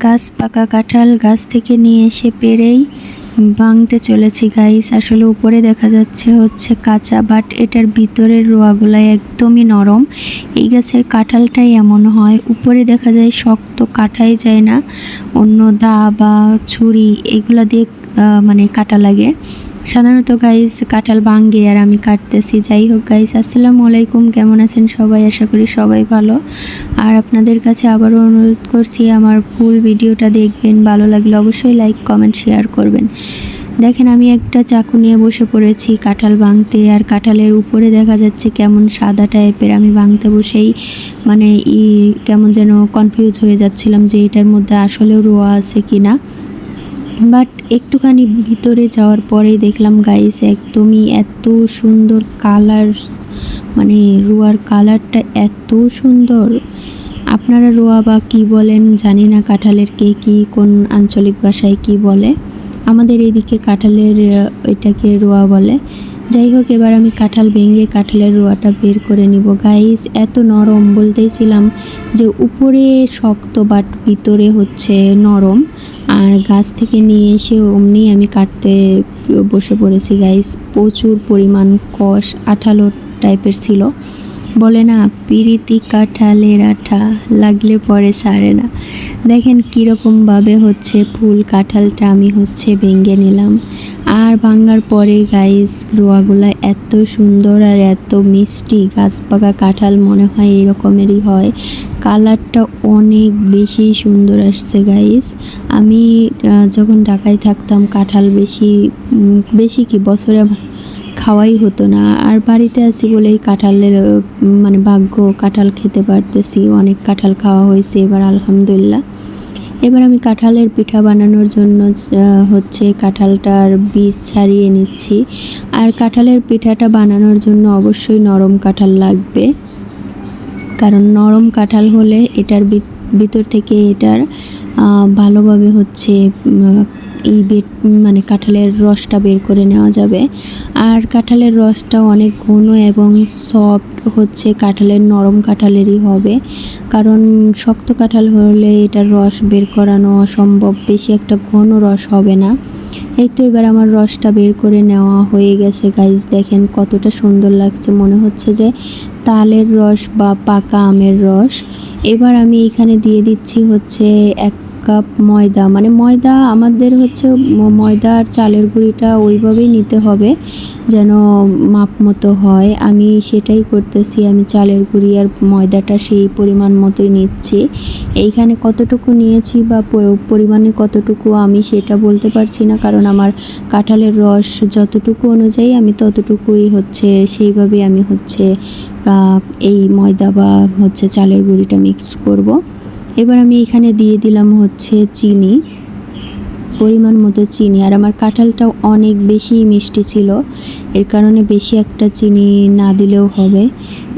গাছ পাকা কাঁঠাল গাছ থেকে নিয়ে এসে পেড়েই ভাঙতে চলেছি গাইস। আসলে উপরে দেখা যাচ্ছে হচ্ছে কাঁচা, বাট এটার ভিতরের রোয়াগুলো একদমই নরম। এই গাছের কাঁঠালটাই এমন হয়, উপরে দেখা যায় শক্ত, কাটাই যায় না। অন্য দা বা ছুরি এগুলা দিয়ে মানে কাটা লাগে সাধারণত গাইস। কাঁঠাল ভাঙ্গে আর আমি কাটতেছি। যাই হোক গাইস, আসসালামু আলাইকুম, কেমন আছেন সবাই? আশা করি সবাই ভালো। আর আপনাদের কাছে আবারও অনুরোধ করছি আমার ফুল ভিডিওটা দেখবেন, ভালো লাগলে অবশ্যই লাইক কমেন্ট শেয়ার করবেন। দেখেন আমি একটা চাকু নিয়ে বসে পড়েছি কাঁঠাল ভাঙতে, আর কাঁঠালের উপরে দেখা যাচ্ছে কেমন সাদা টাইপের। আমি ভাঙতে বসেই মানে কেমন যেন কনফিউজ হয়ে যাচ্ছিলাম যে এটার মধ্যে আসলেও রোয়া আছে কিনা। বাট একটুখানি ভিতরে যাওয়ার পরেই দেখলাম গাইস একদমই এত সুন্দর কালার, মানে রোয়ার কালারটা এত সুন্দর। আপনারা রোয়া বা কি বলেন জানি না, কাঁঠালের কে কি কোন আঞ্চলিক ভাষায় কি বলে। আমাদের এইদিকে কাঁঠালের এটাকে রোয়া বলে। যাই হোক, এবার আমি কাঁঠাল ভেঙে কাঁঠালের রোয়াটা বের করে নিব গাইস। এত নরম, বলতেইছিলাম যে উপরে শক্ত বাট ভিতরে হচ্ছে নরম। আর গাছ থেকে নিয়ে এসে অমনি আমি কাটতে বসে পড়েছি গাইস। প্রচুর পরিমাণ কষ, আঠালো টাইপের ছিল। বলে না, পিরিতি কাঁঠালের আঠা লাগলে পরে ছাড়ে না। দেখেন কীরকমভাবে হচ্ছে ফুল কাঁঠালটা আমি হচ্ছে ভেঙে নিলাম। আর ভাঙার পরে গাইস রোয়াগুলা এত সুন্দর আর এত মিষ্টি। গাছ পাকা কাঁঠাল মনে হয় এরকমেরই হয়। কালারটা অনেক বেশি সুন্দর আসছে গাইস। আমি যখন ঢাকায় থাকতাম কাঁঠাল বেশি কি বছরে খাওয়াই হতো না, আর বাড়িতে আছি বলেই কাঁঠালের মানে ভাগ্য, কাঁঠাল খেতে পারতেছি। অনেক কাঁঠাল খাওয়া হয়েছে এবার আলহামদুলিল্লাহ। এবার আমি কাঁঠালের পিঠা বানানোর জন্য হচ্ছে কাঁঠালটার বীজ ছাড়িয়ে নিচ্ছি। আর কাঁঠালের পিঠাটা বানানোর জন্য অবশ্যই নরম কাঁঠাল লাগবে, কারণ নরম কাঁঠাল হলে এটার ভিতর থেকে এটার ভালোভাবে হচ্ছে মানে কাঁঠালের রসটা বের করে নেওয়া যাবে। আর কাঁঠালের রসটা অনেক ঘন এবং সফট হচ্ছে কাঁঠালের, নরম কাঁঠালেরই হবে, কারণ শক্ত কাঁঠাল হলে এটার রস বের করানো অসম্ভব, বেশি একটা ঘন রস হবে না। এই তো এবার আমার রসটা বের করে নেওয়া হয়ে গেছে গাইজ। দেখেন কতটা সুন্দর লাগছে, মনে হচ্ছে যে তালের রস বা পাকা আমের রস। এবার আমি এখানে দিয়ে দিচ্ছি হচ্ছে 1 কাপ ময়দা। মানে ময়দা আমাদের হচ্ছে ময়দা আর চালের গুঁড়িটা ওইভাবেই নিতে হবে যেন মাপ মতো হয়। আমি সেটাই করতেছি, আমি চালের গুঁড়ি আর ময়দাটা সেই পরিমাণ মতোই নিচ্ছি। এইখানে কতটুকু নিয়েছি বা পরিমাণে কতটুকু আমি সেটা বলতে পারছি না, কারণ আমার কাঁঠালের রস যতটুকু অনুযায়ী আমি ততটুকুই হচ্ছে সেইভাবে আমি হচ্ছে এই ময়দা বা হচ্ছে চালের গুঁড়িটা মিক্স করব। এবার আমি এখানে দিয়ে দিলাম হচ্ছে চিনি, পরিমাণ মতো চিনি। আর আমার কাঁঠালটাও অনেক বেশি মিষ্টি ছিল, এর কারণে বেশি একটা চিনি না দিলেও হবে।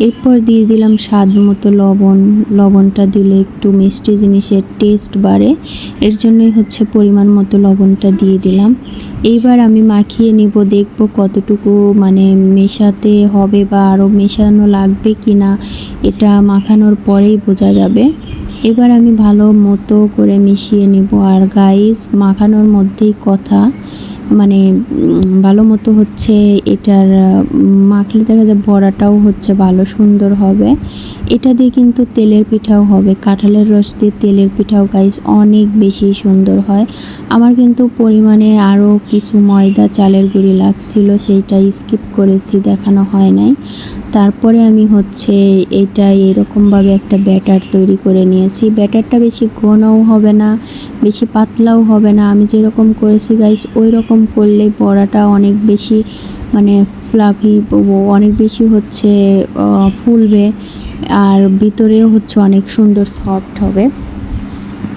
এরপর দিয়ে দিলাম স্বাদ মতো লবণ। লবণটা দিলে একটু মিষ্টি জিনিসের টেস্ট বাড়ে, এর জন্যই হচ্ছে পরিমাণ মতো লবণটা দিয়ে দিলাম। এইবার আমি মাখিয়ে নিব, দেখব কতটুকু মানে মেশাতে হবে বা আরও মেশানো লাগবে কি না, এটা মাখানোর পরেই বোঝা যাবে। এবার আমি ভালো মতো করে মিশিয়ে নেব। আর গাইস মাখানোর মধ্যেই কথা, মানে ভালো মতো হচ্ছে এটার মাখলে দেখা যায় বড়াটাও হচ্ছে ভালো সুন্দর হবে। এটা দিয়ে কিন্তু তেলের পিঠাও হবে, কাঁঠালের রস দিয়ে তেলের পিঠাও গাইস অনেক বেশি সুন্দর হয়। আমার কিন্তু পরিমাণে আরও কিছু ময়দা চালের গুঁড়ি লাগছিল, সেইটা স্কিপ করেছি, দেখানো হয় নাই। তারপরে আমি হচ্ছে এটা এরকমভাবে একটা ব্যাটার তৈরি করে নিয়েছি। ব্যাটারটা বেশি ঘনও হবে না, বেশি পাতলাও হবে না। আমি যেরকম করেছি গাইস ওই রকম করলে বড়াটা অনেক বেশি মানে ফ্লাফি, অনেক বেশি হচ্ছে ফুলবে, আর ভিতরেও হচ্ছে অনেক সুন্দর সফট হবে।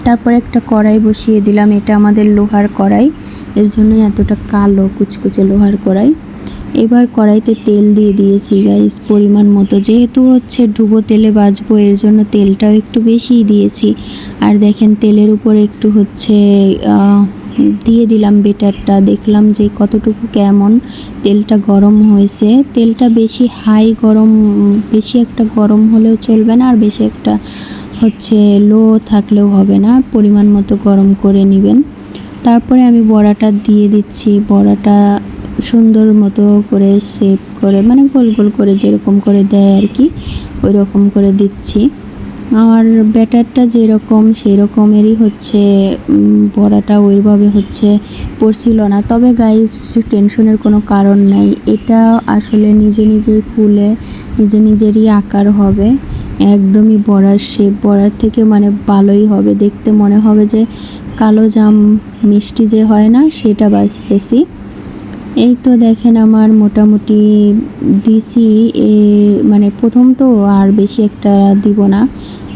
তারপরে একটা কড়াই বসিয়ে দিলাম, এটা আমাদের লোহার কড়াই, এর জন্যই এতটা কালো কুচকুচে লোহার কড়াই। এবার কড়াইতে তেল দিয়ে দিয়েছি গাইস পরিমাণ মতো, যেহেতু হচ্ছে ডুবো তেলে ভাজবো এর জন্য তেলটাও একটু বেশিই দিয়েছি। আর দেখেন তেলের উপরে একটু হচ্ছে দিয়ে দিলাম বেটারটা, দেখলাম যে কতটুকু কেমন তেলটা গরম হয়েছে। তেলটা বেশি হাই গরম, বেশি একটা গরম হলেও চলবে না, আর বেশি একটা হচ্ছে লো থাকলেও হবে না, পরিমাণ মতো গরম করে নেবেন। তারপরে আমি বড়াটা দিয়ে দিচ্ছি। বড়াটা সুন্দর মতো করে শেপ করে, মানে গোল গোল করে যেরকম করে দেয় আর কি, ওই রকম করে দিচ্ছি। আর ব্যাটারটা যেরকম সেই রকমেরই হচ্ছে বড়াটা ওইভাবে হচ্ছে পড়ছিল না। তবে গাইস টেনশনের কোনো কারণ নাই, এটা আসলে নিজে নিজেই ফুলে নিজে নিজেরই আকার হবে। একদমই বড়ার শেপ বড়ার থেকে মানে ভালোই হবে দেখতে, মনে হবে যে কালো জাম মিষ্টি যে হয় না সেটা বাজতেছি। এই তো দেখেন আমার মোটামুটি দিছি, মানে প্রথম তো আর বেশি একটা দিব না,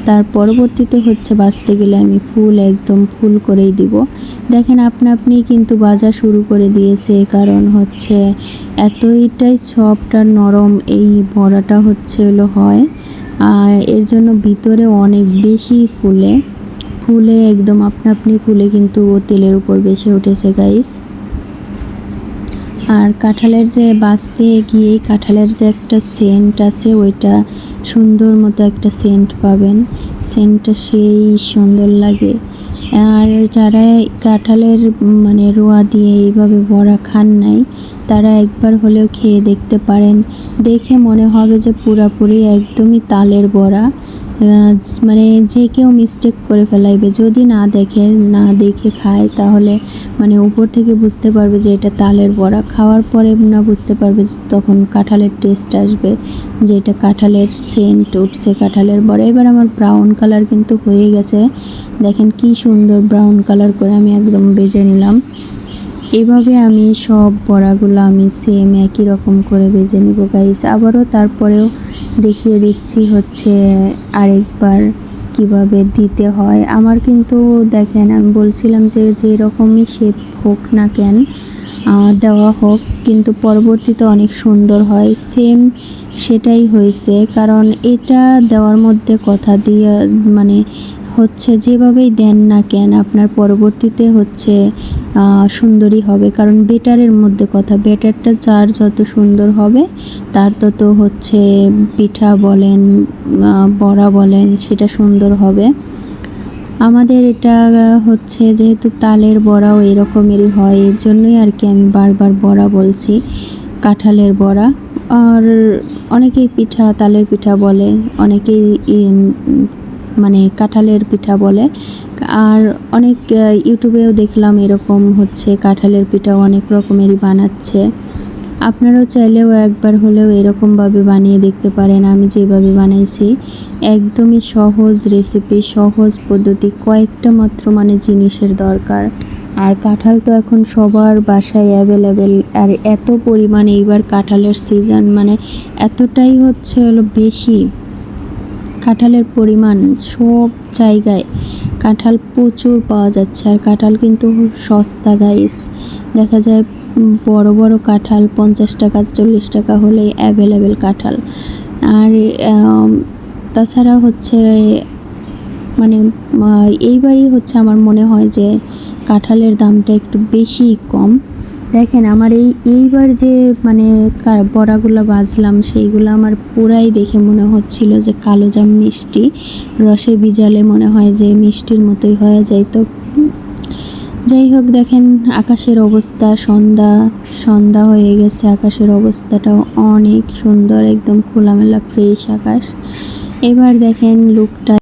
তার পরবর্তীতে হচ্ছে বাজতে গেলে আমি ফুল একদম ফুল করেই দিব। দেখেন আপনা আপনি কিন্তু বাজা শুরু করে দিয়েছে, কারণ হচ্ছে এতটাই সফট আর নরম এই বড়াটা হচ্ছে হলো হয়, এর জন্য ভিতরে অনেক বেশি ফুলে একদম আপনা আপনি ফুলে কিন্তু তেলের উপর ভেসে উঠেছে গাইস। আর কাঁঠালের যে বাছতে গিয়ে কাঁঠালের যে একটা সেন্ট আছে, ওইটা সুন্দর মতো একটা সেন্ট পাবেন, সেন্টটা সেই সুন্দর লাগে। আর যারা কাঁঠালের মানে রোয়া দিয়ে এইভাবে বড়া খান নাই, তারা একবার হলেও খেয়ে দেখতে পারেন, দেখে মনে হবে যে পুরাপুরি একদমই তালের বড়া। মানে যে কেউ মিস্টেক করে ফেলাইবে যদি না দেখে খায়, তাহলে মানে উপর থেকে বুঝতে পারবে যে এটা তালের বড়া, খাওয়ার পরে না বুঝতে পারবে তখন কাঁঠালের টেস্ট আসবে, যে এটা কাঁঠালের সেন্ট উঠছে কাঁঠালের বড়া। এবার আমার ব্রাউন কালার কিন্তু হয়ে গেছে, দেখেন কি সুন্দর ব্রাউন কালার করে আমি একদম ভেজে নিলাম। এভাবে আমি সব বড়াগুলো আমি সেম একই রকম করে ভেজে নিব গাইস। আবারও তারপরেও দেখিয়ে দিচ্ছি হচ্ছে আরেকবার কিভাবে দিতে হয়। আমার কিন্তু দেখেন আমি বলছিলাম যে যেরকমই শেপ হোক না কেন দেওয়া হোক, কিন্তু পরবর্তীতে অনেক সুন্দর হয়, সেম সেটাই হয়েছে। কারণ এটা দেওয়ার মধ্যে কথা দিয়ে মানে হচ্ছে যেভাবেই দেন না কেন আপনার পরবর্তীতে হচ্ছে সুন্দরই হবে, কারণ বেটারের মধ্যে কথা, বেটারটা যার যত সুন্দর হবে তার তত হচ্ছে পিঠা বলেন বড়া বলেন সেটা সুন্দর হবে। আমাদের এটা হচ্ছে যেহেতু তালের বড়াও এরকমেরই হয়, এর জন্যই আর কি আমি বারবার বড়া বলছি, কাঁঠালের বড়া। আর অনেকেই পিঠা তালের পিঠা বলে, অনেকেই মানে কাঁঠালের পিঠা বলে। আর অনেক ইউটিউবেও দেখলাম এরকম হচ্ছে কাঁঠালের পিঠা অনেক রকমেরই বানাচ্ছে। আপনারাও চাইলেও একবার হলেও এরকমভাবে বানিয়ে দেখতে পারেন আমি যেভাবে বানাইছি। একদমই সহজ রেসিপি, সহজ পদ্ধতি, কয়েকটা মাত্র মানে জিনিসের দরকার। আর কাঁঠাল তো এখন সবার বাসায় অ্যাভেলেবেল, আর এত পরিমাণে এইবার কাঁঠালের সিজন, মানে এতটাই হচ্ছে হলো বেশি কাঁঠালের পরিমাণ, সব জায়গায় কাঁঠাল প্রচুর পাওয়া যাচ্ছে। আর কাঁঠাল কিন্তু সস্তা গাইস, দেখা যায় বড় বড় কাঁঠাল 50 টাকা 40 টাকা হলেই অ্যাভেলেবেল কাঁঠাল। আর তাছাড়া হচ্ছে মানে এইবারই হচ্ছে আমার মনে হয় যে কাঁঠালের দামটা একটু বেশি কম। দেখেন আমার এইবার যে মানে বড়াগুলো বাজলাম সেইগুলো আমার পুরাই দেখে মনে হচ্ছিল যে কালো জাম মিষ্টি, রসে ভিজালে মনে হয় যে মিষ্টির মতোই হয়ে যায়। তো যাই হোক, দেখেন আকাশের অবস্থা, সন্ধ্যা হয়ে গেছে, আকাশের অবস্থাটাও অনেক সুন্দর, একদম খোলামেলা ফ্রেশ আকাশ। এবার দেখেন লুকটা